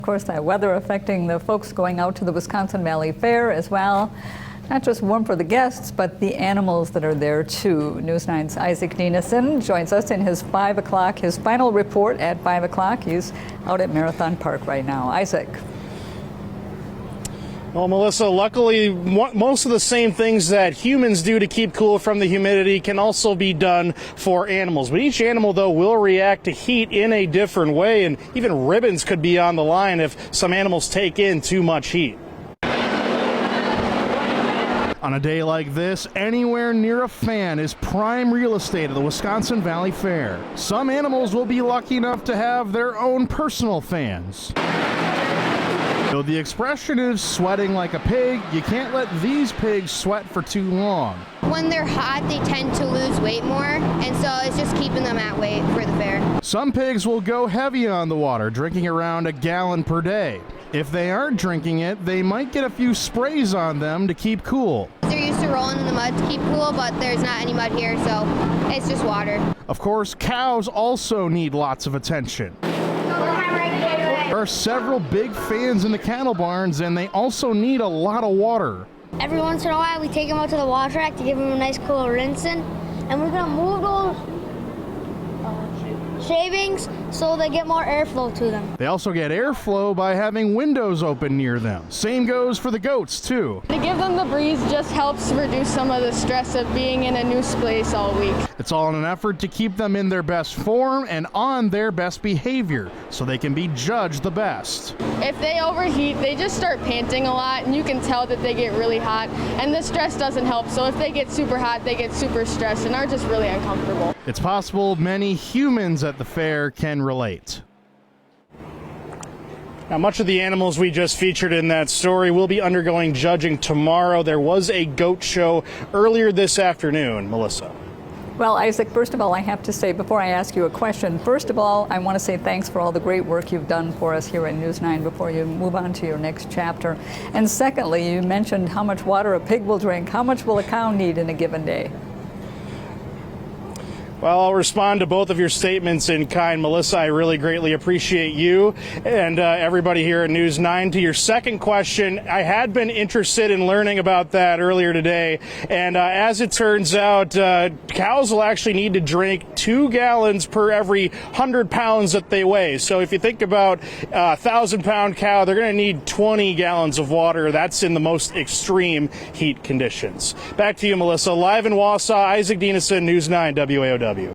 Of course, that weather affecting the folks going out to the Wisconsin Valley Fair as well. Not just warm for the guests, but the animals that are there too. News 9's Isaac Dinesen joins us in his 5 o'clock, his final report at 5 o'clock. He's out at Marathon Park right now. Isaac. Well, Melissa, luckily, most of the same things that humans do to keep cool from the humidity can also be done for animals. But each animal, though, will react to heat in a different way, and even ribbons could be on the line if some animals take in too much heat. On a day like this, anywhere near a fan is prime real estate at the Wisconsin Valley Fair. Some animals will be lucky enough to have their own personal fans. Though the expression is sweating like a pig, you can't let these pigs sweat for too long. When they're hot, they tend to lose weight more, and so it's just keeping them at weight for the fair. Some pigs will go heavy on the water, drinking around a gallon per day. If they aren't drinking it, they might get a few sprays on them to keep cool. They're used to rolling in the mud to keep cool, but there's not any mud here, so it's just water. Of course, cows also need lots of attention. There are several big fans in the cattle barns, and they also need a lot of water. Every once in a while, we take them out to the water track to give them a nice cool rinsing, and we're gonna move those shavings so they get more airflow to them. They also get airflow by having windows open near them. Same goes for the goats, too. To give them the breeze just helps reduce some of the stress of being in a new place all week. It's all in an effort to keep them in their best form and on their best behavior so they can be judged the best. If they overheat, they just start panting a lot, and you can tell that they get really hot, and the stress doesn't help. So if they get super hot, they get super stressed and are just really uncomfortable. It's possible many humans at the fair can relate. Now, much of the animals we just featured in that story will be undergoing judging tomorrow. There was a goat show earlier this afternoon. Melissa. Well, Isaac, first of all, I have to say, before I ask you a question, first of all, I want to say thanks for all the great work you've done for us here at News 9 before you move on to your next chapter. And secondly, you mentioned how much water a pig will drink. How much will a cow need in a given day? Well, I'll respond to both of your statements in kind. Melissa, I really greatly appreciate you and everybody here at News 9. To your second question, I had been interested in learning about that earlier today. And as it turns out, cows will actually need to drink 2 gallons per every 100 pounds that they weigh. So if you think about a 1,000-pound cow, they're going to need 20 gallons of water. That's in the most extreme heat conditions. Back to you, Melissa. Live in Wausau, Isaac Dinesen, News 9 WAOW.